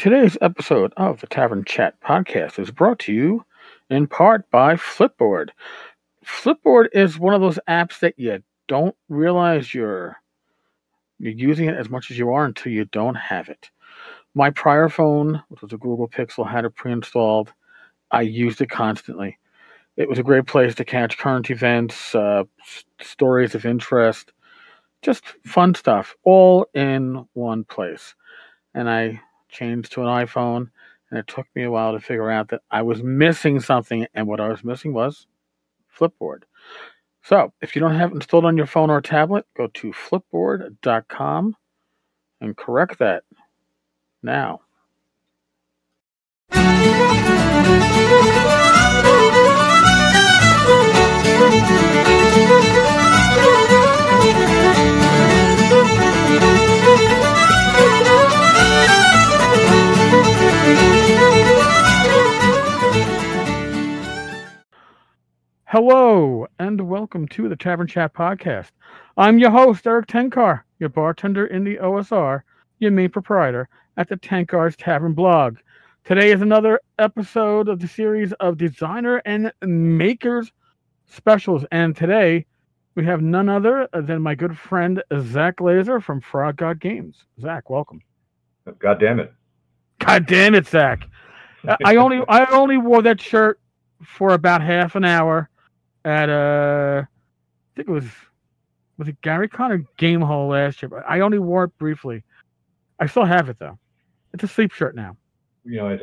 Today's episode of the Tavern Chat podcast is brought to you in part by Flipboard. Flipboard is one of those apps that you don't realize you're using it as much as you are until you don't have it. My prior phone, which was a Google Pixel, had it pre-installed. I used it constantly. It was a great place to catch current events, stories of interest, just fun stuff, all in one place. And I changed to an iPhone, and it took me a while to figure out that I was missing something, and what I was missing was Flipboard. So, if you don't have it installed on your phone or tablet, go to flipboard.com and correct that now. Hello, and welcome to the Tavern Chat podcast. I'm your host, Eric Tenkar, your bartender in the OSR, your main proprietor at the Tenkar's Tavern blog. Today is another episode of the series of Designer and Makers specials, and today we have none other than my good friend, Zach Glazar from Frog God Games. Zach, welcome. God damn it. God damn it, Zach. I only wore that shirt for about half an hour at I think it was it Gary Connor Game Hall last year, but I only wore it briefly. I still have it though. It's a sleep shirt now. You know, it's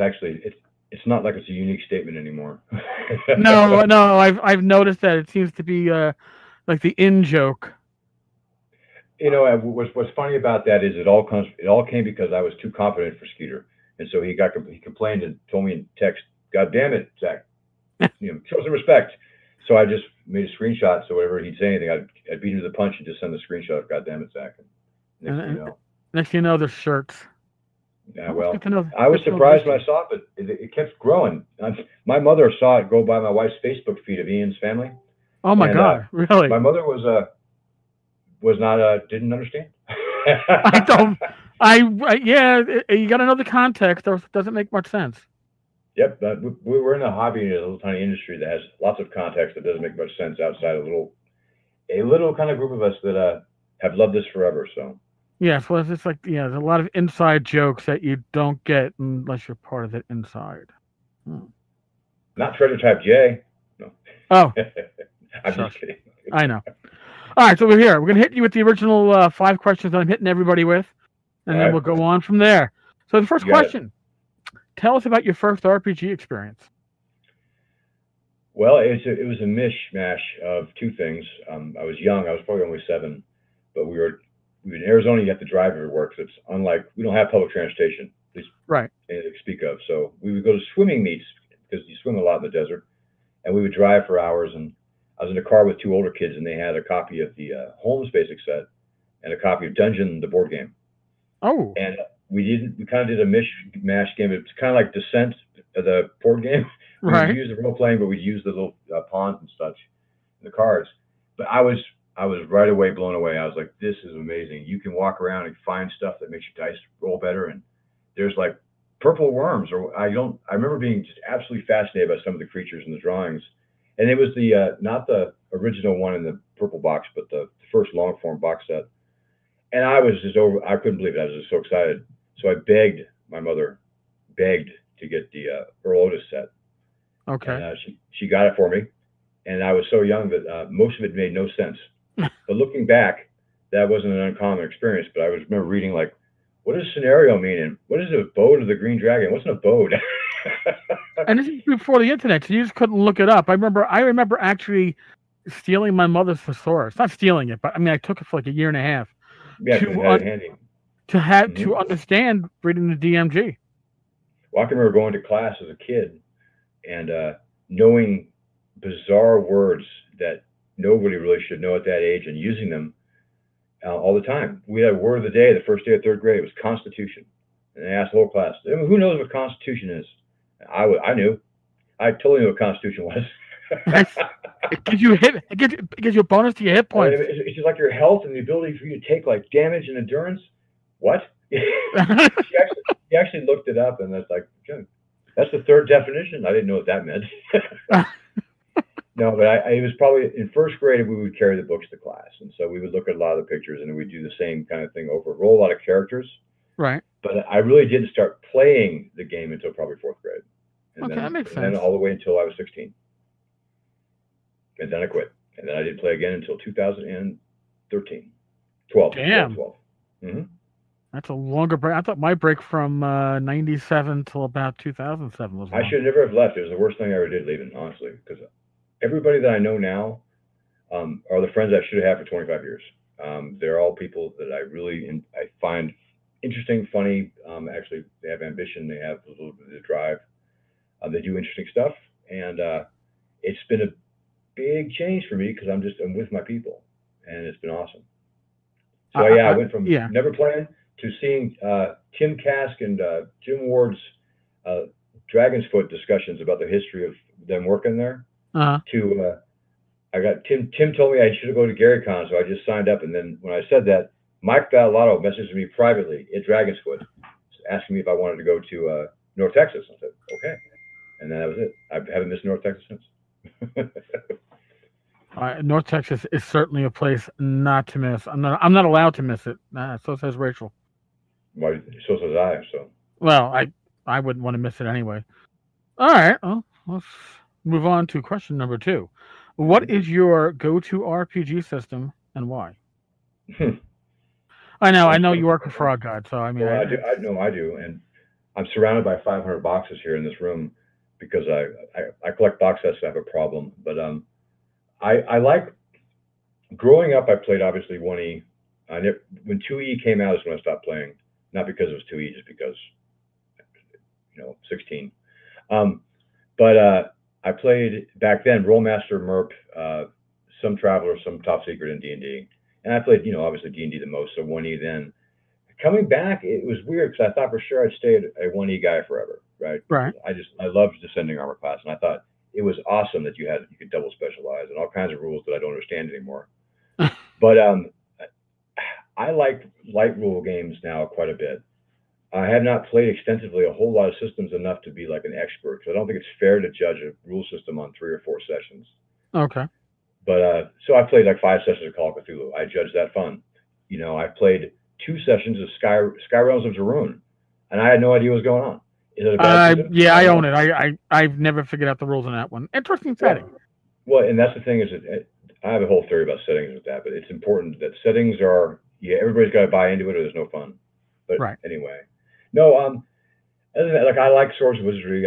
not like it's a unique statement anymore. No, I've noticed that it seems to be like the in joke. You know, what's funny about that is it all came because I was too confident for Skeeter, and so he complained and told me in text, "God damn it, Zach, show some respect." So I just made a screenshot. So whenever he'd say anything, I'd beat him to the punch and just send the screenshot of "God damn it, Zach." Next thing you know, there's shirts. Yeah, well, I was surprised when I saw it, but it kept growing. My mother saw it go by my wife's Facebook feed of Ian's family. Oh my God, really? My mother was not didn't understand. You got to know the context, or it doesn't make much sense. Yep, we're in a hobby in a little tiny industry that has lots of context that doesn't make much sense outside a little kind of group of us that have loved this forever. So yes, well, it's like there's a lot of inside jokes that you don't get unless you're part of it inside. Not Treasure Type J. No. Oh, I'm just kidding. I know. All right, so we're here. We're gonna hit you with the original 5 questions that I'm hitting everybody with, and then we'll go on from there. So the first question. Tell us about your first RPG experience. Well, it was a mishmash of two things. I was young. I was probably only 7, but we were in Arizona. You have to drive everywhere because it's unlike we don't have public transportation, at least anything to speak of. So we would go to swimming meets because you swim a lot in the desert, and we would drive for hours. And I was in a car with 2 older kids, and they had a copy of the Holmes basic set and a copy of Dungeon, the board game. Oh, and we kind of did a mishmash game. It's kind of like Descent, the board game. We'd use the role playing, but we'd use the little pawns and such in the cards. But I was right away blown away. I was like, this is amazing. You can walk around and find stuff that makes your dice roll better. And there's like purple worms, I remember being just absolutely fascinated by some of the creatures in the drawings. And it was the not the original one in the purple box, but the first long form box set. And I was just I couldn't believe it. I was just so excited. So I begged my mother to get the Earl Otis set. Okay. And she got it for me. And I was so young that most of it made no sense. But looking back, that wasn't an uncommon experience. But I remember reading, like, what does scenario mean? And what is a abode of the Green Dragon? What's an abode? And this is before the internet, so you just couldn't look it up. I remember actually stealing my mother's thesaurus. Not stealing it, but I took it for like a year and a half. Yeah, to understand reading the DMG. Well, I can remember going to class as a kid and knowing bizarre words that nobody really should know at that age and using them all the time. We had a word of the day, the first day of 3rd grade. It was Constitution. And I asked the whole class, who knows what Constitution is? I knew. I totally knew what Constitution was. It gives you a bonus to your hit points. It's just like your health and the ability for you to take like damage and endurance. What? He actually actually looked it up, and that's like, that's the third definition. I didn't know what that meant. No, but it was probably in first grade we would carry the books to class, and so we would look at a lot of the pictures, and we'd do the same kind of thing over, roll a lot of characters. Right. But I really didn't start playing the game until probably fourth grade, and Okay, that makes and then sense. all the way until I was 16, and then I quit, and then I didn't play again until 2013, 12, Damn. 12. Mm-hmm. That's a longer break. I thought my break from '97 till about 2007 was long. I should never have left. It was the worst thing I ever did leaving, honestly, because everybody that I know now are the friends I should have had for 25 years. They're all people that I find interesting, funny. Actually, they have ambition. They have a little bit of drive. They do interesting stuff, and it's been a big change for me because I'm with my people, and it's been awesome. So I went from never playing to seeing Tim Kask and Jim Ward's Dragon's Foot discussions about the history of them working there. To I got Tim told me I should go to GaryCon, so I just signed up, and then when I said that, Mike Ballato messaged me privately at Dragon's Foot asking me if I wanted to go to North Texas. I said okay, and then that was it. I haven't missed North Texas since. North Texas is certainly a place not to miss. I'm not allowed to miss it. So says Rachel. Well, so says I. So. Well, I wouldn't want to miss it anyway. All right. Well, let's move on to question number 2. What is your go-to RPG system and why? I know you work for Frog God, so I mean. Well, I do, and I'm surrounded by 500 boxes here in this room because I collect box sets. I have a problem, but I like. Growing up, I played obviously 1E. When 2E came out is when I stopped playing, not because it was 2E, just because 16. But I played back then Rollmaster, MERP, some Traveler, some Top Secret, and D&D. And I played, obviously D&D the most, so 1E then. Coming back, it was weird because I thought for sure I'd stay a 1E guy forever, right? Right. I loved Descending Armor class, and I thought it was awesome that you could double specialize and all kinds of rules that I don't understand anymore. But I like light rule games now quite a bit. I have not played extensively a whole lot of systems enough to be like an expert, because I don't think it's fair to judge a rule system on 3 or 4 sessions. Okay. But so I played like 5 sessions of Call of Cthulhu. I judged that fun. I played 2 sessions of Sky Realms of Darun, and I had no idea what was going on. Is it a bad system? Yeah, I own it. I've never figured out the rules on that one. Interesting setting. Well, and that's the thing is that I have a whole theory about settings with that, but it's important that settings are, everybody's got to buy into it or there's no fun. But anyway, no, other than that, like I like Swords of Wizardry.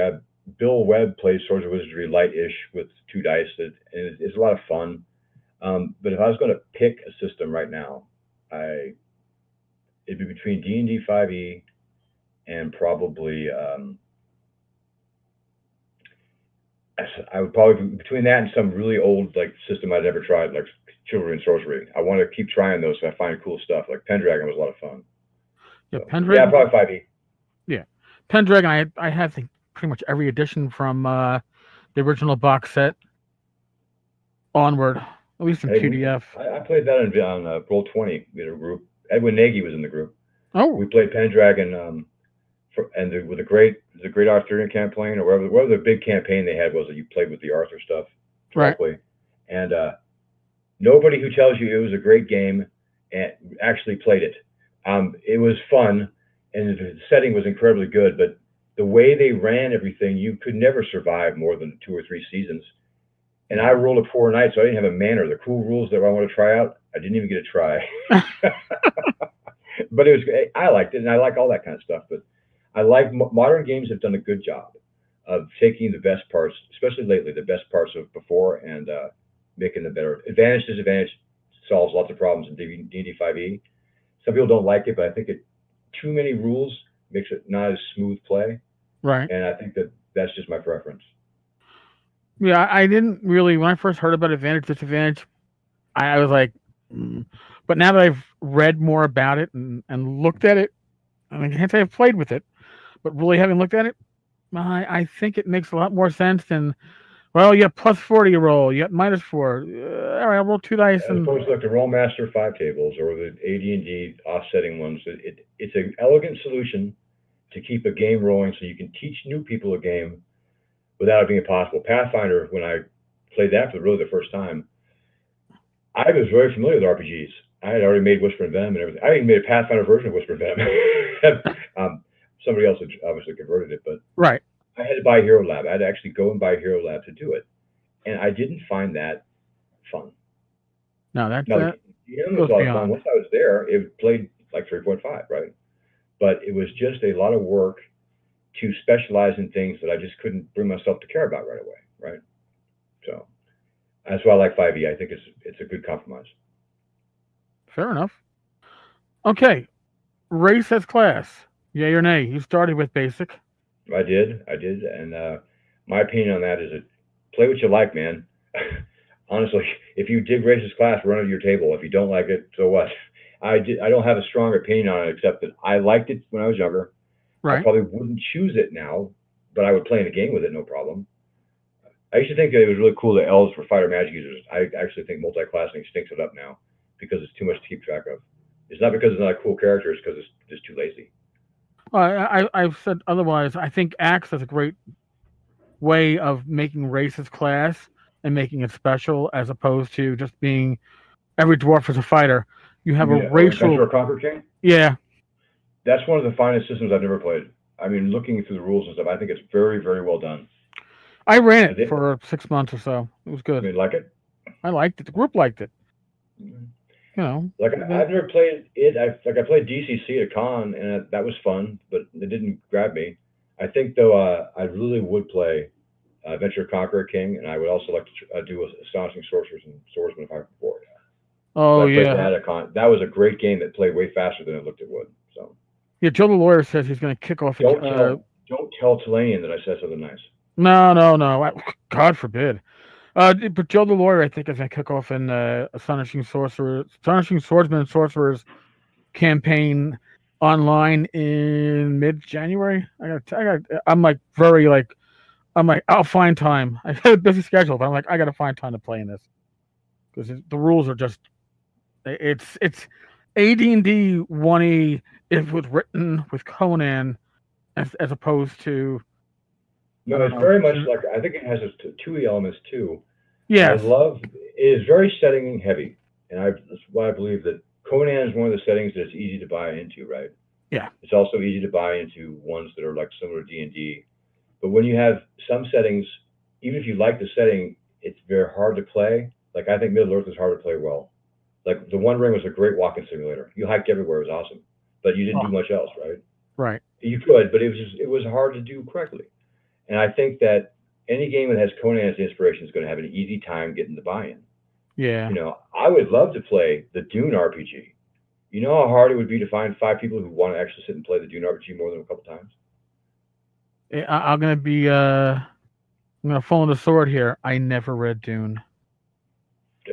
Bill Webb plays Swords of Wizardry light-ish with 2 dice, and it's a lot of fun. But if I was going to pick a system right now, it'd be between D&D 5e and probably I would probably between that and some really old like system I'd never tried, like Chivalry and Sorcery. I want to keep trying those, so I find cool stuff. Like Pendragon was a lot of fun. Yeah, so, Pendragon. Yeah, probably 5e. Yeah, Pendragon. I have pretty much every edition from the original box set onward, at least in PDF. I played that on Roll20 with a group. Edwin Nagy was in the group. Oh. We played Pendragon. With the great Arthurian campaign, or whatever the big campaign they had was, that you played with the Arthur stuff directly. Right. And nobody who tells you it was a great game actually played it. It was fun, and the setting was incredibly good, but the way they ran everything, you could never survive more than 2 or 3 seasons. And I rolled a 4 nights, so I didn't have a manner. The cool rules that I want to try out, I didn't even get to try. But I liked it, and I like all that kind of stuff. But I like modern games have done a good job of taking the best parts, especially lately, the best parts of before, and making them better. Advantage, disadvantage solves lots of problems in D&D 5e. Some people don't like it, but I think too many rules makes it not as smooth play. Right. And I think that's just my preference. Yeah, I didn't really, when I first heard about advantage, disadvantage, I was like, But now that I've read more about it and looked at it, I can't say I've played with it, but really having looked at it, I think it makes a lot more sense than, well, you have plus 40 roll, you got minus 4. All right, I'll roll 2 dice. As opposed to like the Rollmaster 5 tables or the AD&D offsetting ones, it's an elegant solution to keep a game rolling so you can teach new people a game without it being impossible. Pathfinder, when I played that for really the first time, I was very familiar with RPGs. I had already made Whisper and Venom and everything. I even made a Pathfinder version of Whisper and Venom. Somebody else had obviously converted it, but right. I had to buy Hero Lab. I had to actually go and buy Hero Lab to do it, and I didn't find that fun. No, that the game was goes a lot of fun. beyond. Once I was there, it played like 3.5, right? But it was just a lot of work to specialize in things that I just couldn't bring myself to care about right away, right? So that's why I like 5e. I think it's a good compromise. Fair enough. Okay, race as class, yay or nay? You started with basic. I did, and my opinion on that is that play what you like, man. Honestly, if you dig racist class, run it to your table. If you don't like it, so what? I don't have a strong opinion on it except that I liked it when I was younger. Right. I probably wouldn't choose it now, but I would play in a game with it, no problem. I used to think that it was really cool that elves were fighter magic users. I actually think multi-classing stinks it up now because it's too much to keep track of. It's not because it's not a cool character; it's because it's just too lazy. I've said otherwise. I think Axe is a great way of making races class and making it special, as opposed to just being every dwarf is a fighter. You have a racial. Adventurer Conquer King? Yeah. That's one of the finest systems I've never played. I mean, looking through the rules and stuff, I think it's very, very well done. I ran it for 6 months or so. It was good. You like it? I liked it. The group liked it. You know, like I've never played it. I played DCC at a con, and that was fun, but it didn't grab me. I think though, I really would play Adventure Conqueror King, and I would also like to do Astonishing Sorcerers and Swordsman if I could afford. Oh yeah, that at a con. That was a great game that played way faster than it looked it would. So yeah, Joe the lawyer says he's going to kick off. Don't tell Tulane that I said something nice. No. God forbid. But Joe the lawyer, I think, is going to kick off an Astonishing Swordsman and Sorcerers campaign online in mid-January. I'm like I'll find time. I had a busy schedule, but I'm like, I got to find time to play in this because the rules are just. It's AD&D 1E if it was written with Conan as opposed to. No, it's very much like I think it has 2E elements too. Yeah, it is very setting heavy, and that's why I believe that Conan is one of the settings that's easy to buy into, right? Yeah. It's also easy to buy into ones that are like similar to D&D. But when you have some settings, even if you like the setting, it's very hard to play. Like I think Middle Earth is hard to play well. Like the One Ring was a great walking simulator. You hiked everywhere; it was awesome, but you didn't do much else, right? Right. You could, but it was hard to do correctly. And I think that any game that has Conan as the inspiration is going to have an easy time getting the buy-in. Yeah. You know, I would love to play the Dune RPG. You know how hard it would be to find 5 people who want to actually sit and play the Dune RPG more than a couple times? I'm going to be I'm going to fall on the sword here. I never read Dune.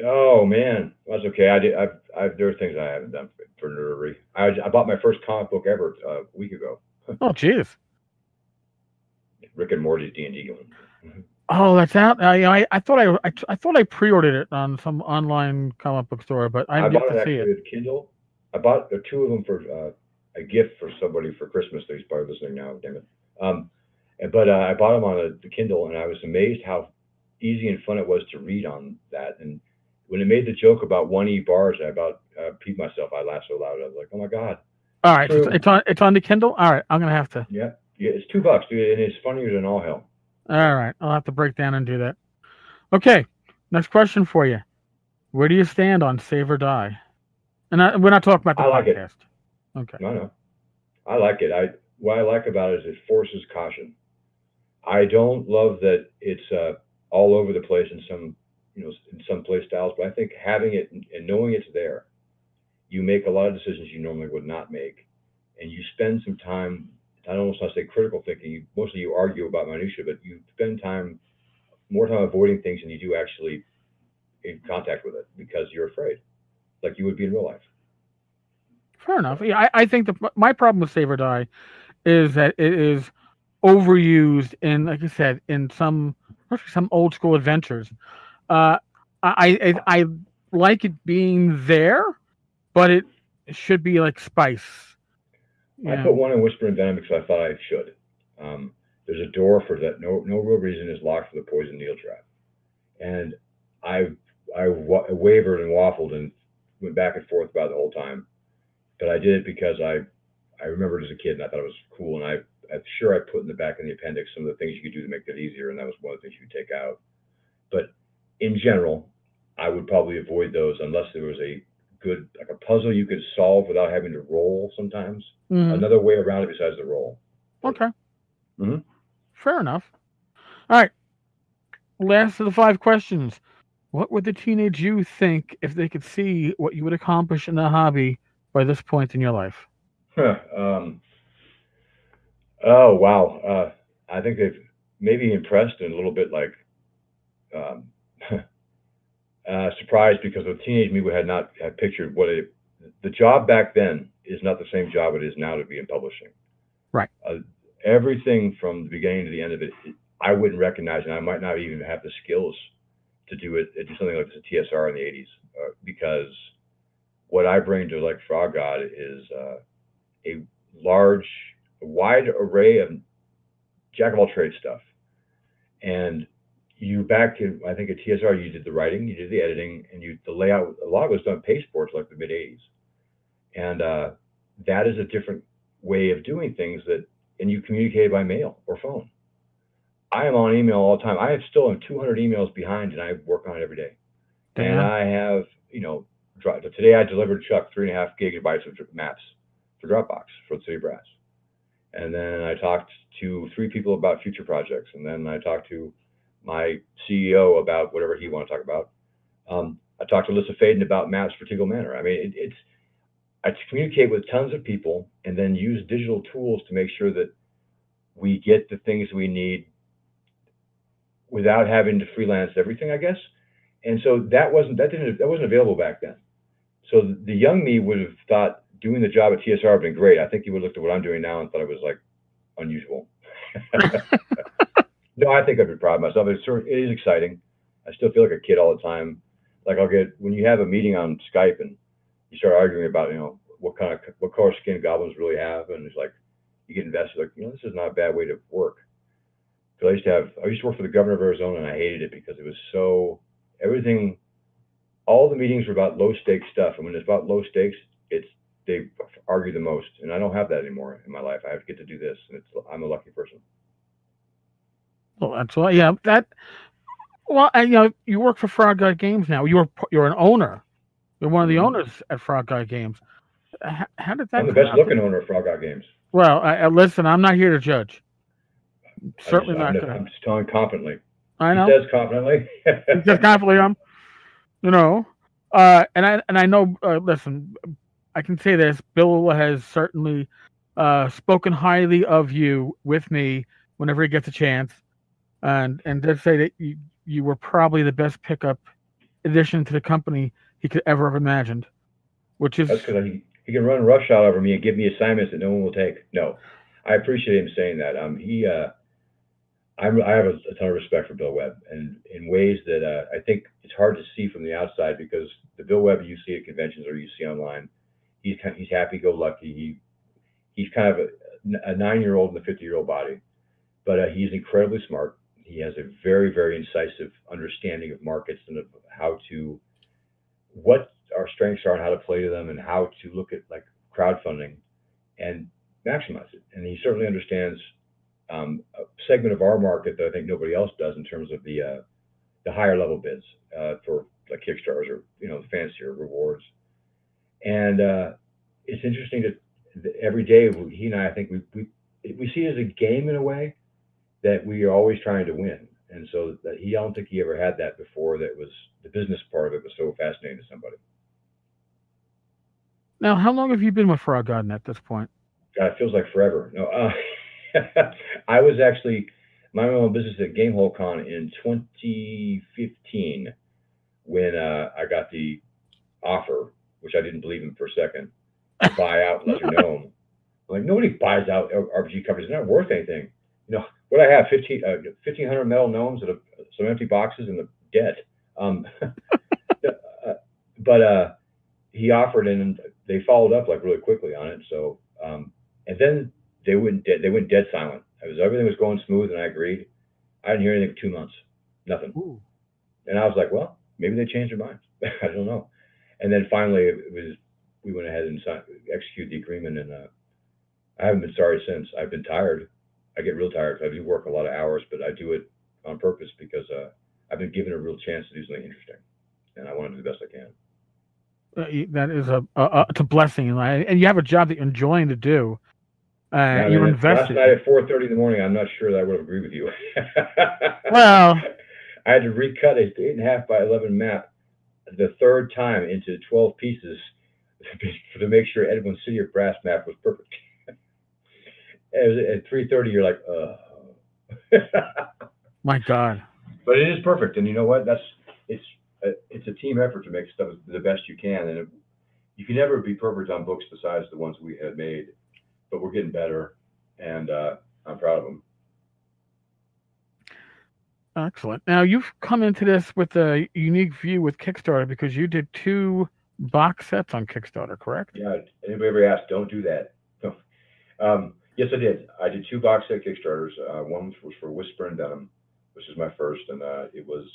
Oh man, that's okay. There are things I haven't done for nerdery. I bought my first comic book ever a week ago. Oh jeez. Rick and Morty's D&D one. Oh, that's out. I thought I pre-ordered it on some online comic book store, but I bought it actually with Kindle. I bought 2 of them for a gift for somebody for Christmas. He's probably listening now. Damn it. But I bought them on the Kindle, and I was amazed how easy and fun it was to read on that. And when it made the joke about 1E bars, I about peed myself. I laughed so loud. I was like, "Oh my god!" All right, it's on the Kindle. All right, I'm gonna have to. Yeah, it's $2, dude, and it's funnier than all hell. All right, I'll have to break down and do that. Okay, next question for you: where do you stand on Save or Die? And we're not talking about the podcast. Okay. No, I like it. What I like about it is it forces caution. I don't love that it's all over the place in some play styles, but I think having it and knowing it's there, you make a lot of decisions you normally would not make, and you spend some time. I don't want to say critical thinking. Mostly you argue about minutia, but you spend more time avoiding things than you do actually in contact with it because you're afraid, like you would be in real life. Fair enough. Yeah, I think my problem with Save or Die is that it is overused in, like you said, in some old school adventures. I like it being there, but it should be like spice. I Yeah. put one in Whisper and Venom because I thought I should. There's a door for that. No real reason is locked for the poison needle trap. And I wavered and waffled and went back and forth about it the whole time. But I did it because I remembered as a kid and I thought it was cool. And I'm sure I put in the back in the appendix some of the things you could do to make that easier, and that was one of the things you could take out. But in general, I would probably avoid those unless there was a good, like a puzzle you could solve without having to roll sometimes. Mm-hmm. Another way around it besides the roll. Okay. Mm-hmm. Fair enough. All right. Last of the 5 questions. What would the teenage you think if they could see what you would accomplish in the hobby by this point in your life? Oh wow. I think they've maybe impressed and a little bit like um, surprised because the teenage me would had not had pictured what the job back then is not the same job it is now to be in publishing. Right. Everything from the beginning to the end of it, I wouldn't recognize, and I might not even have the skills to do it. Do something like this at TSR in the '80s, because what I bring to like Frog God is a large, wide array of jack of all trades stuff. And you back in, I think at TSR, you did the writing, you did the editing, and the layout. A lot of it was done pasteboards like the mid '80s, and that is a different way of doing things and you communicate by mail or phone. I am on email all the time. I still am 200 emails behind, and I work on it every day. And Damn. I have, today I delivered Chuck 3.5 gigabytes of maps for Dropbox for the City of Brass. And then I talked to 3 people about future projects. And then I talked to my CEO about whatever he wanted to talk about. I talked to Alyssa Faden about maps for Teagle Manor. I mean, I communicate with tons of people and then use digital tools to make sure that we get the things we need without having to freelance everything, I guess. And so that wasn't available back then. So the young me would have thought doing the job at TSR would have been great. I think he would have looked at what I'm doing now and thought it was like unusual. No, I think I'd be proud of myself. It is exciting. I still feel like a kid all the time. Like when you have a meeting on Skype and you start arguing about, what color skin goblins really have, and it's like you get invested. Like, this is not a bad way to work. I used to work for the governor of Arizona, and I hated it because it was everything. All the meetings were about low stakes stuff, and when it's about low stakes, they argue the most, and I don't have that anymore in my life. I have to get to do this, and I'm a lucky person. Well, that's why. Yeah, that. Well, and, you work for Frog Guy Games now. You're an owner. You're one of the owners at Frog Guy Games. How did that? I'm the best looking owner of Frog Guy Games. Well, listen, I'm not here to judge. Certainly not. I'm just telling confidently. I know. He says confidently. He says confidently. And I know. Listen, I can say this. Bill has certainly spoken highly of you with me whenever he gets a chance, and did say that you were probably the best pickup addition to the company he could ever have imagined. Which is that's because he can run roughshod over me and give me assignments that no one will take. No, I appreciate him saying that. I have a ton of respect for Bill Webb, and in ways that I think it's hard to see from the outside, because the Bill Webb you see at conventions or you see online, he's happy-go-lucky. He's kind of a 9-year-old in a 50-year-old body, but he's incredibly smart. He has a very, very incisive understanding of markets and of what our strengths are and how to play to them, and how to look at like crowdfunding and maximize it. And he certainly understands a segment of our market that I think nobody else does in terms of the higher level bids for like Kickstarters or the fancier rewards. And it's interesting that every day he and I think we see it as a game in a way that we are always trying to win. And so I don't think he ever had that before. That was the business part of it was so fascinating to somebody. Now, how long have you been with Frog Garden at this point? God, it feels like forever. No, I was actually my own business at Gamehole Con in 2015 when I got the offer, which I didn't believe in for a second, to buy out Lesser Gnome. I'm like, nobody buys out RPG companies. They're not worth anything. What I have, 1,500 metal gnomes and some empty boxes and the debt. But he offered, and they followed up like really quickly on it. So, And then they went dead silent. Everything was going smooth, and I agreed. I didn't hear anything for 2 months, nothing. Ooh. And I was like, well, maybe they changed their minds. I don't know. And then finally, we went ahead and executed the agreement, and I haven't been sorry since. I've been tired. I get real tired. I do work a lot of hours, but I do it on purpose because I've been given a real chance to do something interesting, and I want to do the best I can. That is it's a blessing, and you have a job that you're enjoying to do. Yeah, I You're mean, last invested. night at 4:30 in the morning, I'm not sure that I would have agreed with you. Well, I had to recut a 8.5 by 11 map the third time into 12 pieces to make sure Edwin City or Brass map was perfect. At 3:30, you're like, my God. but it is perfect, and you know what? It's a team effort to make stuff the best you can, and you can never be perfect on books besides the ones we had made, but we're getting better, and I'm proud of them. Excellent. Now you've come into this with a unique view with Kickstarter because you did two box sets on Kickstarter, correct? Yeah. Anybody ever asked? Don't do that. No. Yes, I did. I did two box set Kickstarters. One was for Whisper and Venom, which is my first, and it was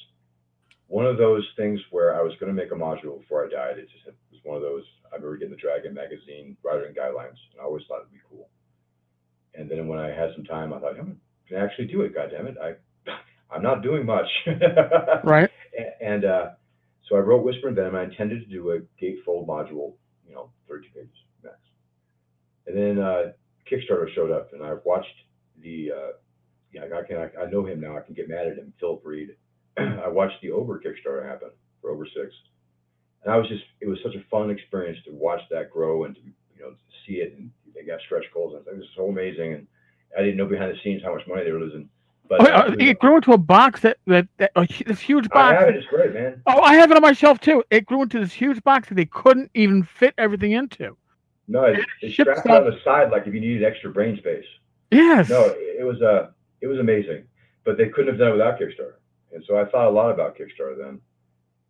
one of those things where I was going to make a module before I died. It was one of those. I remember getting the Dragon magazine writing guidelines, and I always thought it'd be cool. And then when I had some time, I thought, I'm going to actually do it. God damn it! I'm not doing much. Right. And so I wrote Whisper and Venom. I intended to do a gatefold module, 32 pages max. And then Kickstarter showed up, and I watched the. I know him now. I can get mad at him. Philip Reed. I watched the Over Kickstarter happen for Over Six, and it was such a fun experience to watch that grow and to see it. And they got stretch goals, and it was so amazing. And I didn't know behind the scenes how much money they were losing. But it grew into a box this huge box. I have it. It's great, man. Oh, I have it on my shelf too. It grew into this huge box that they couldn't even fit everything into. No, it strapped on the side like if you needed extra brain space. Yes. No, it was amazing, but they couldn't have done it without Kickstarter. And so I thought a lot about Kickstarter then,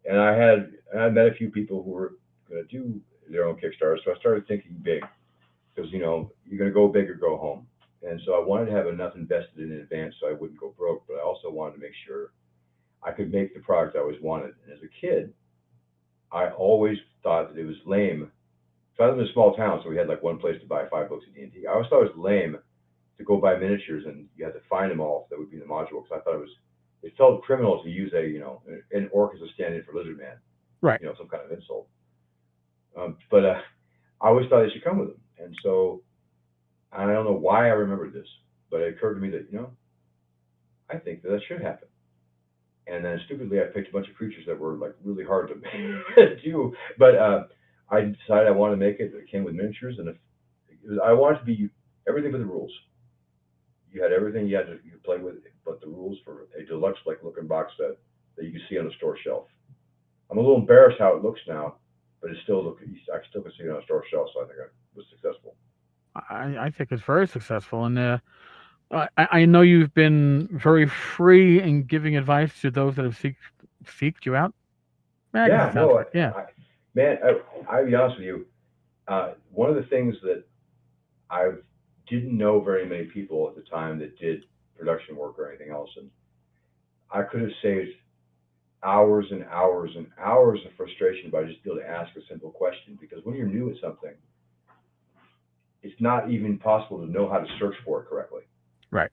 and I met a few people who were going to do their own Kickstarter. So I started thinking big because you're going to go big or go home. And so I wanted to have enough invested in advance so I wouldn't go broke, but I also wanted to make sure I could make the product I always wanted. And as a kid, I always thought that it was lame. So I lived in a small town, so we had like one place to buy 5 books of D&D. I always thought it was lame to go buy miniatures and you had to find them all that would be in the module because I thought it felt criminal to use an orc as a stand-in for Lizard Man, right? Some kind of insult. But I always thought they should come with them, and so I don't know why I remembered this, but it occurred to me that I think that should happen. And then stupidly, I picked a bunch of creatures that were like really hard to do, but I decided I wanted to make it. It came with miniatures, and I wanted to be everything but the rules. You had everything you could play with, but the rules for a deluxe looking box set that you can see on the store shelf. I'm a little embarrassed how it looks now, but I still can see it on a store shelf, so I think I was successful. I think it's very successful, and I know you've been very free in giving advice to those that have seeked you out. Yeah, no, yeah. Man, I'll be honest with you. One of the things that I didn't know very many people at the time that did production work or anything else, and I could have saved hours and hours and hours of frustration by just being able to ask a simple question. Because when you're new at something, it's not even possible to know how to search for it correctly. Right.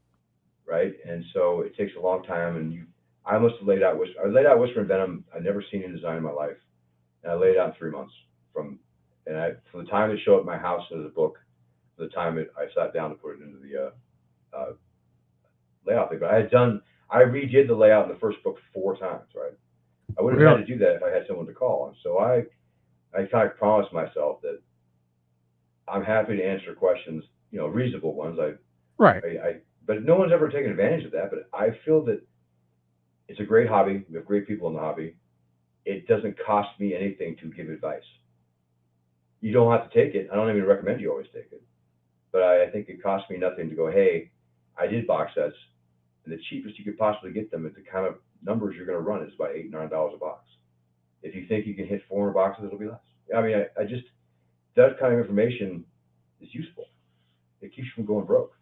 Right. And so it takes a long time. And I must have laid out Whisper and Venom. I'd never seen in design in my life, and I laid it out in 3 months from the time it showed up at my house as a book to the time I sat down to put it into the layout thing. But I redid the layout in the first book 4 times. Right. I wouldn't have had to do that if I had someone to call. And so I kind of promised myself that I'm happy to answer questions, reasonable ones. But no one's ever taken advantage of that. But I feel that it's a great hobby. We have great people in the hobby. It doesn't cost me anything to give advice. You don't have to take it. I don't even recommend you always take it. But I think it costs me nothing to go, hey, I did box sets, and the cheapest you could possibly get them at the kind of numbers you're going to run is about $8, $9 a box. If you think you can hit 400 boxes, it'll be less. I mean, I just that kind of information is useful. it keeps you from going broke.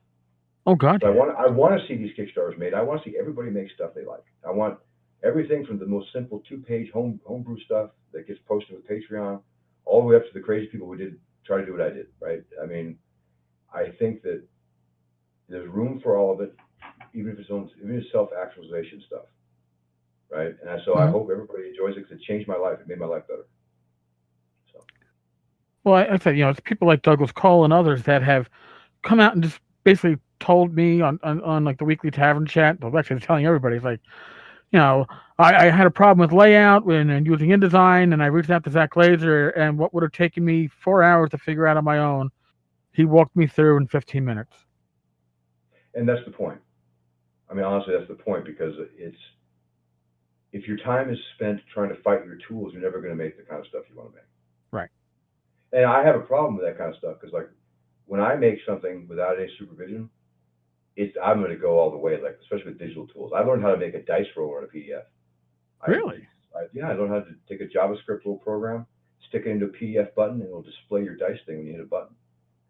Oh God, So yeah. I want to see these Kickstarters made. I want to see everybody make stuff they like. I want everything from the most simple 2-page homebrew stuff that gets posted with Patreon, all the way up to the crazy people who did try to do what I did. Right? I mean, I think that there's room for all of it, even if it's self actualization stuff. Right? And so I Mhm. hope everybody enjoys it because it changed my life. It made my life better. So Well, I said, it's people like Douglas Cole and others that have come out and just basically told me on like the weekly tavern chat. Well, actually, telling everybody, it's like, you know, I had a problem with layout and using InDesign, and I reached out to Zach Glazar, and what would have taken me 4 hours to figure out on my own, he walked me through in 15 minutes. and that's the point. I mean, honestly, that's the point because it's if your time is spent trying to fight your tools, you're never going to make the kind of stuff you want to make. Right. And I have a problem with that kind of stuff because, like, when I make something without any supervision, I'm going to go all the way. Like, especially with digital tools, I learned how to make a dice roller in a PDF. Really? I learned how to take a JavaScript little program, stick it into a PDF button, and it'll display your dice thing when you hit a button.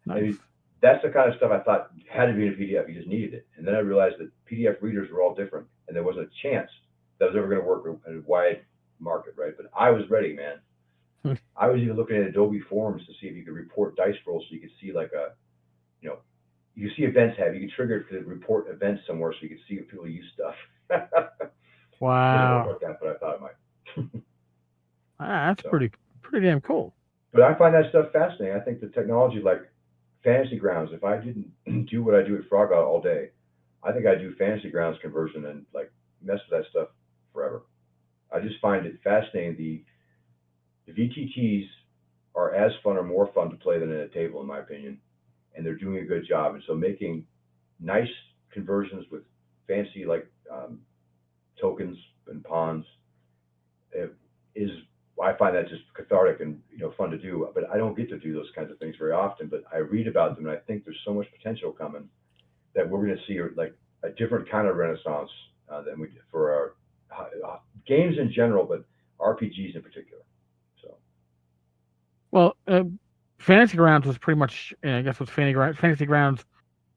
I Nice. mean, that's the kind of stuff I thought had to be in a PDF. You just needed it, and then I realized that PDF readers were all different, and there wasn't a chance that was ever going to work in a wide market, right? But I was ready, man. I was even looking at Adobe Forms to see if you could report dice rolls, so you could see like you know, you could see events have. You could trigger it to report events somewhere, so you could see if people use stuff. Doesn't work Wow. like that, but I thought it might. That's So, pretty damn cool. but I find that stuff fascinating. I think the technology, like Fantasy Grounds, if I didn't do what I do at Frog Out all day, I think I'd do Fantasy Grounds conversion and like mess with that stuff forever. I just find it fascinating. The VTTs are as fun or more fun to play than at a table, in my opinion, and they're doing a good job. And so making nice conversions with fancy like tokens and pawns is I find that just cathartic and fun to do. But I don't get to do those kinds of things very often. But I read about them and I think there's so much potential coming that we're going to see like a different kind of renaissance than we did for our games in general, but RPGs in particular. So Well, Fantasy Grounds was pretty much, I guess, was Fantasy Grounds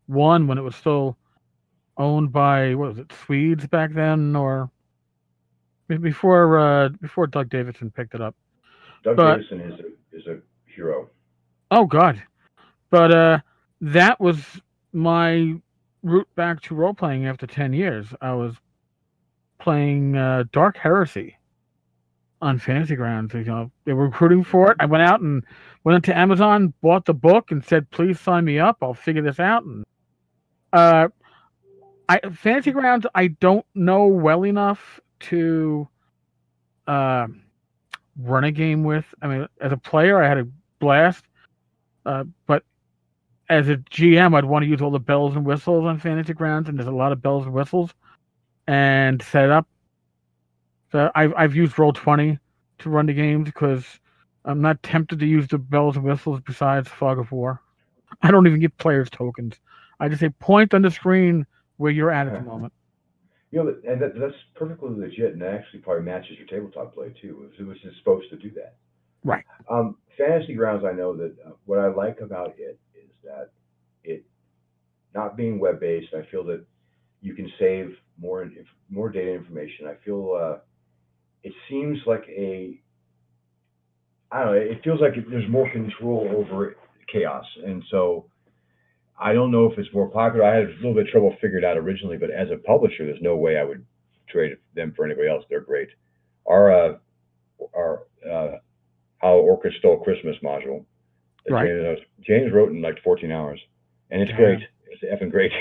1 when it was still owned by, what was it, Swedes back then, or before Doug Davidson picked it up. Doug But Davidson is a hero. oh God, but that was my route back to role playing after 10 years. I was playing Dark Heresy on Fantasy Grounds. They were recruiting for it. I went into Amazon, bought the book, and said, "Please sign me up. I'll figure this out." And uh, Fantasy Grounds, I don't know well enough to uh, run a game with. I mean, as a player, I had a blast, but as a GM, I'd want to use all the bells and whistles on Fantasy Grounds, and there's a lot of bells and whistles and set up. So I've used Roll20 to run the games because I'm not tempted to use the bells and whistles besides Fog of War. I don't even get players tokens. I just say point on the screen where you're at the moment. And that's perfectly legit, and that actually probably matches your tabletop play too, which is supposed to do that. Right. Fantasy Grounds, I know that what I like about it is that it not being web based. I feel that you can save more data information. I feel it seems like I don't know. It feels like there's more control over chaos, and so I don't know if it's more popular. I had a little bit of trouble figuring it out originally, but as a publisher, there's no way I would trade them for anybody else. They're great. Our How Orcas Stole Christmas module that Right. James wrote in like 14 hours, and it's Damn. great. It's effing great.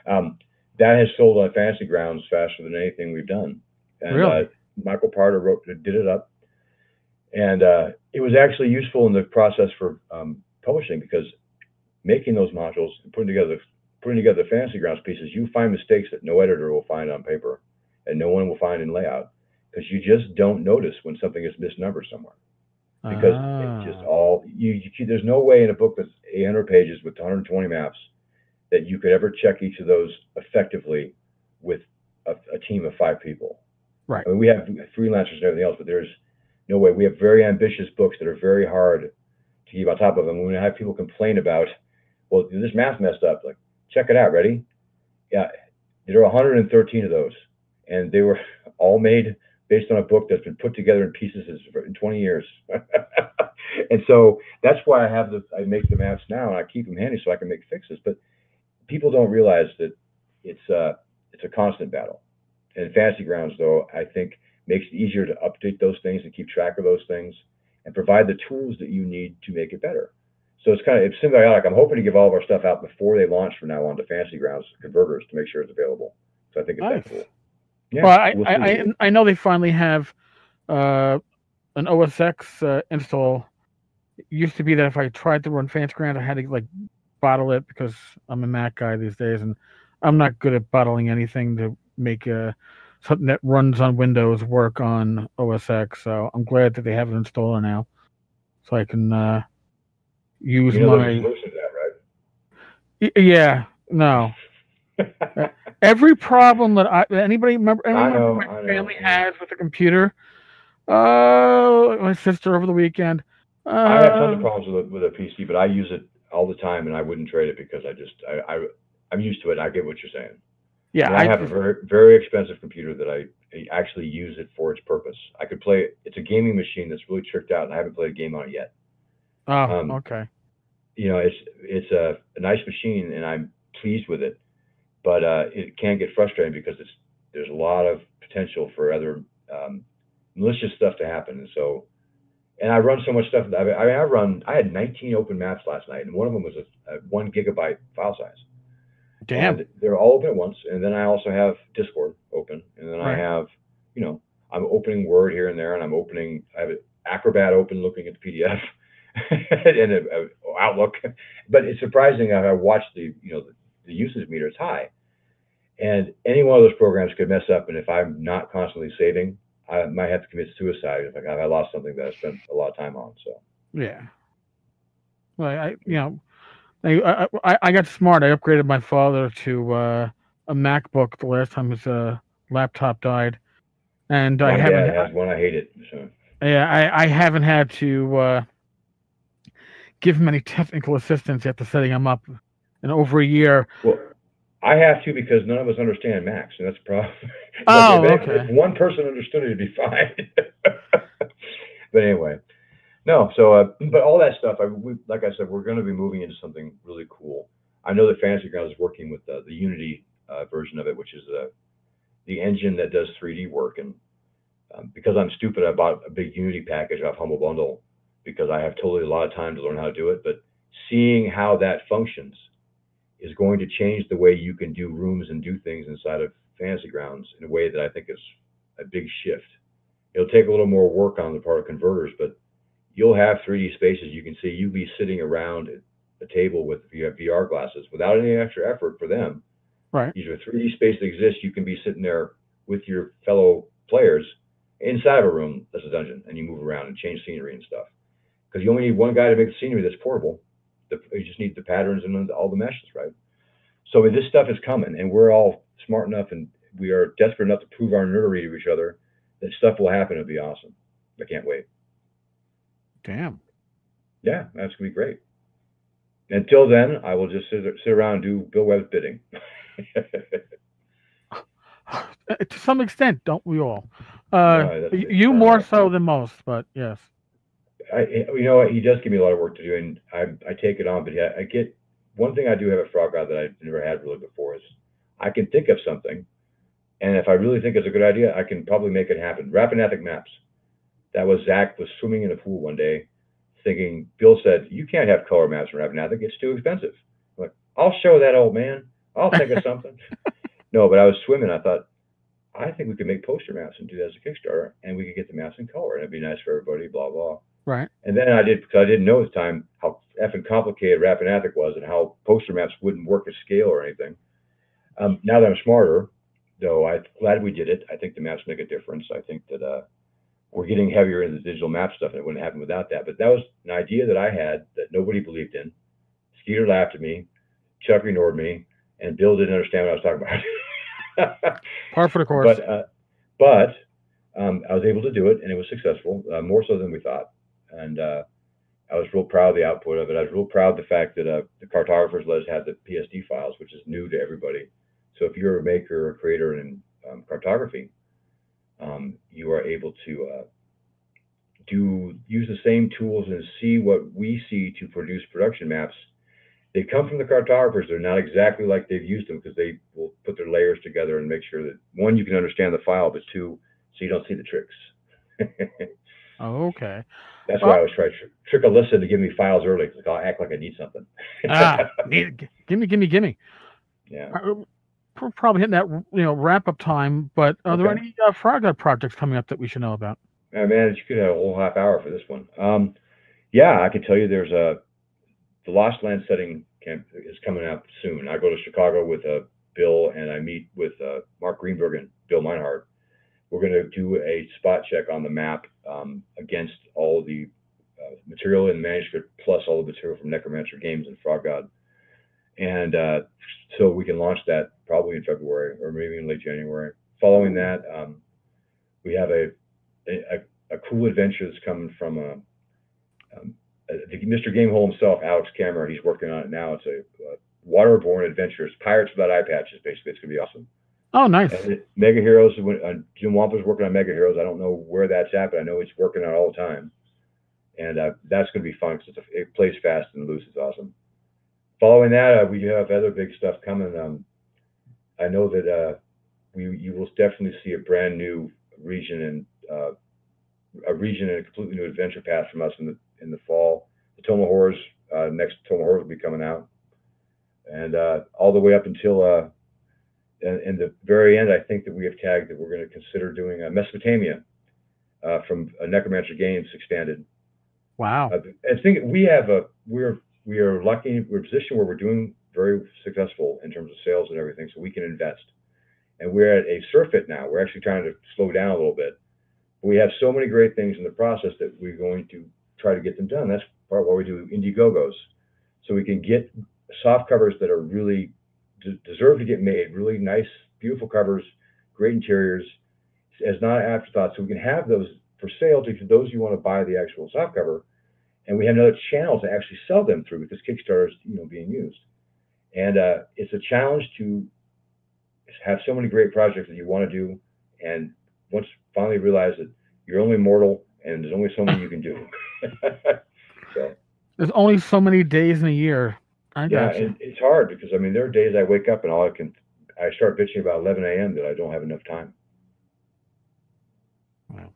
That has sold on Fantasy Grounds faster than anything we've done. And Really? Michael Parter did it up, and it was actually useful in the process for publishing because making those modules and putting together the Fantasy Grounds pieces, you find mistakes that no editor will find on paper, and no one will find in layout because you just don't notice when something is misnumbered somewhere. Because it's just all there's no way in a book that's 800 pages with 120 maps that you could ever check each of those effectively with a team of 5 people. Right. I mean, we have freelancers and everything else, but there's no way. We have very ambitious books that are very hard to keep on top of, and when we have people complain about well, this map's messed up. Like, check it out. Ready? Yeah, there are 113 of those, and they were all made based on a book that's been put together in pieces in 20 years. And so that's why I make the maps now, and I keep them handy so I can make fixes. But people don't realize that it's a constant battle. And Fantasy Grounds, though, I think makes it easier to update those things and keep track of those things and provide the tools that you need to make it better. So it's symbiotic. I'm hoping to give all of our stuff out before they launch from now on to Fantasy Grounds converters to make sure it's available. So I think it's Nice. that cool. Yeah. Well, I know they finally have an OS X install. It used to be that if I tried to run Fantasy Grounds, I had to like bottle it because I'm a Mac guy these days, and I'm not good at bottling anything to make something that runs on Windows work on OS X. So I'm glad that they have an installer now, so I can use there's a my. solution to that, right? Yeah, no. Every problem that anybody remember my family has with the computer. My sister over the weekend. I have tons of problems with a PC, but I use it all the time, and I wouldn't trade it because I'm used to it. I get what you're saying. Yeah, I have a very, very expensive computer that I actually use it for its purpose. I could play it. It's a gaming machine that's really tricked out, and I haven't played a game on it yet. Oh, okay. It's a nice machine, and I'm pleased with it, but it can get frustrating because there's a lot of potential for other malicious stuff to happen, and so. And I run so much stuff. I had 19 open maps last night, and one of them was a 1 gigabyte file size. Damn. And they're all open at once. And then I also have Discord open, and then Right. I have, I'm opening Word here and there, and I have Acrobat open, looking at the PDF and Outlook. But it's surprising how I watch the usage meter is high, and any one of those programs could mess up. And if I'm not constantly saving, I might have to commit suicide if I lost something that I spent a lot of time on. So yeah, well, I got smart. I upgraded my father to a MacBook the last time his laptop died, and my dad has one. I hate it. So. Yeah, I haven't had to give him any technical assistance after setting him up in over a year. Well, I have to because none of us understand Macs, and that's a problem. Oh, okay. If one person understood it, it'd be fine. But anyway, no. So, but all that stuff, like I said, we're going to be moving into something really cool. I know that Fantasy Grounds is working with the Unity version of it, which is the engine that does 3D work. And because I'm stupid, I bought a big Unity package off Humble Bundle because I have totally a lot of time to learn how to do it. But seeing how that functions is going to change the way you can do rooms and do things inside of Fantasy Grounds in a way that I think is a big shift. It'll take a little more work on the part of converters, but you'll have 3D spaces you can see. You'll be sitting around a table with VR glasses without any extra effort for them. Right. These are 3D space that exists. You can be sitting there with your fellow players inside of a room that's a dungeon, and you move around and change scenery and stuff. Because you only need one guy to make the scenery that's portable. You just need the patterns and all the meshes, right? So this stuff is coming, and we're all smart enough, and we are desperate enough to prove our nerdery to each other that stuff will happen. It'll be awesome. I can't wait. Damn. Yeah, that's gonna be great. Until then, I will just sit around and do Bill Webb's bidding. To some extent, don't we all? You more so than most, but yes. He does give me a lot of work to do, and I take it on. But yeah, I get one thing I do have a frog out that I've never had really before is I can think of something, and if I really think it's a good idea, I can probably make it happen. Rapid maps. That was Zach was swimming in a pool one day, thinking. Bill said, "You can't have color maps in Rapid. It's too expensive." I'm like, I'll show that old man. I'll think of something. No, but I was swimming. I thought, I think we could make poster maps and do that as a Kickstarter, and we could get the maps in color, and it'd be nice for everybody. Blah blah. Right. And then because I didn't know at the time how effing complicated Rapid was and how poster maps wouldn't work at scale or anything. Now that I'm smarter, though, I'm glad we did it. I think the maps make a difference. I think that we're getting heavier into the digital map stuff, and it wouldn't happen without that. But that was an idea that I had that nobody believed in. Skeeter laughed at me, Chuck ignored me, and Bill didn't understand what I was talking about. Par for the course. But I was able to do it, and it was successful, more so than we thought. And I was real proud of the output of it. I was real proud of the fact that the cartographers let us have the PSD files, which is new to everybody. So if you're a maker or creator in cartography, you are able to use the same tools and see what we see to produce production maps. They come from the cartographers. They're not exactly like they've used them because they will put their layers together and make sure that, one, you can understand the file, but two, so you don't see the tricks. Okay. That's why I always try to trick Alyssa to give me files early because I'll act like I need something. Gimme. Yeah. We're probably hitting that wrap up time, but are there any Frog God projects coming up that we should know about? Man, you could have a whole half hour for this one. Yeah, I can tell you there's the Lost Land setting camp is coming out soon. I go to Chicago with Bill, and I meet with Mark Greenberg and Bill Meinhardt. We're going to do a spot check on the map against all the material in the manuscript, plus all the material from Necromancer Games and Frog God. And so we can launch that probably in February or maybe in late January. Following that, we have a cool adventure that's coming from Mr. Gamehole himself, Alex Cameron. He's working on it now. It's a waterborne adventure. It's Pirates Without Eye Patches, basically. It's going to be awesome. Oh, nice. Mega Heroes, Jim Wampa's working on Mega Heroes. I don't know where that's at, but I know he's working on it all the time. And that's going to be fun because it plays fast and loose. It's awesome. Following that, we have other big stuff coming. I know that you will definitely see a brand new region and a completely new adventure path from us in the fall. The Toma Horrors, next Toma Horrors will be coming out, and all the way up until in the very end, I think that we have tagged that we're going to consider doing Mesopotamia from Necromancer Games expanded. Wow! I think we are lucky. We're in a position where we're doing very successful in terms of sales and everything, so we can invest. And we're at a surfeit now. We're actually trying to slow down a little bit. We have so many great things in the process that we're going to try to get them done. That's part of why we do Indiegogos, so we can get soft covers that are really deserve to get made, really nice, beautiful covers, great interiors, as not an afterthought. So we can have those for sale to those who want to buy the actual soft cover, and we have another channel to actually sell them through because Kickstarter is being used. And it's a challenge to have so many great projects that you want to do, and once finally realize that you're only mortal and there's only so many you can do. So there's only so many days in a year. Yeah, and it's hard because there are days I wake up and I start bitching about 11 a.m. that I don't have enough time. Well,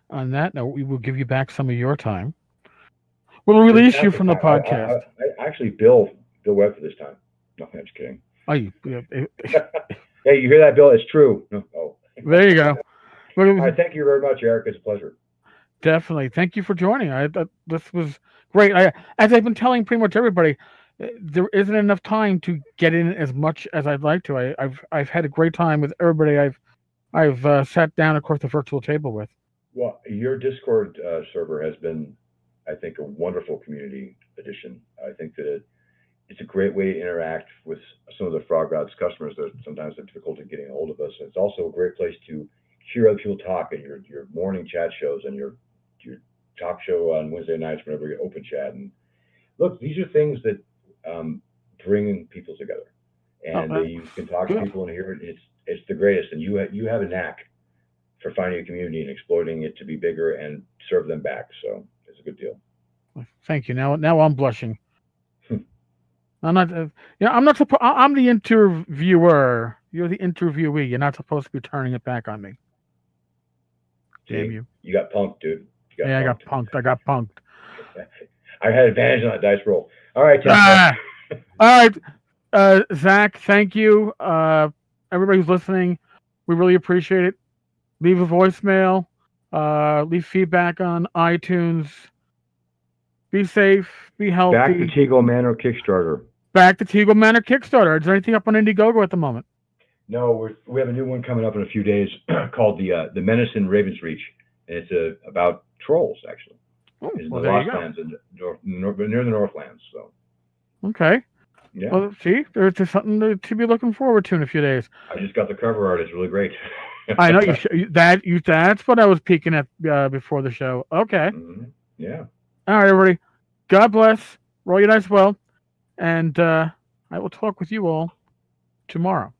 on that note, we will give you back some of your time. We'll release you from the podcast. Actually, Bill Webb for this time. No, I'm just kidding. Oh, hey, you hear that, Bill? It's true. Oh, there you go. All right, thank you very much, Eric. It's a pleasure. Definitely. Thank you for joining. This was great. As I've been telling pretty much everybody, there isn't enough time to get in as much as I'd like to. I've had a great time with everybody I've sat down across the virtual table with. Well, your Discord server has been, I think, a wonderful community addition. I think that it's a great way to interact with some of the Frog Gods customers that sometimes have difficulty getting a hold of us. It's also a great place to hear other people talk at your morning chat shows and your talk show on Wednesday nights whenever you open chat. And look, these are things that bring people together, and you can talk to people and hear it. It's the greatest, and you have a knack for finding a community and exploiting it to be bigger and serve them back. So it's a good deal. Thank you. Now I'm blushing. I'm not. I'm not supposed. I'm the interviewer. You're the interviewee. You're not supposed to be turning it back on me. Damn you! You got punked, dude. I got punked. I had advantage on that dice roll. All right, all right, Zach. Thank you. Everybody who's listening, we really appreciate it. Leave a voicemail. Leave feedback on iTunes. Be safe. Be healthy. Back to Tegel Manor Kickstarter. Back to Tegel Manor Kickstarter. Is there anything up on Indiegogo at the moment? No, we have a new one coming up in a few days called the Menace in Raven's Reach, and it's about trolls actually. In the Lost Lands and near the Northlands. So. Okay. Yeah. Well, see, there's something to be looking forward to in a few days. I just got the cover art. It's really great. I know that's what I was peeking at before the show. Okay. Mm-hmm. Yeah. All right, everybody. God bless. Roll you nice well. And I will talk with you all tomorrow.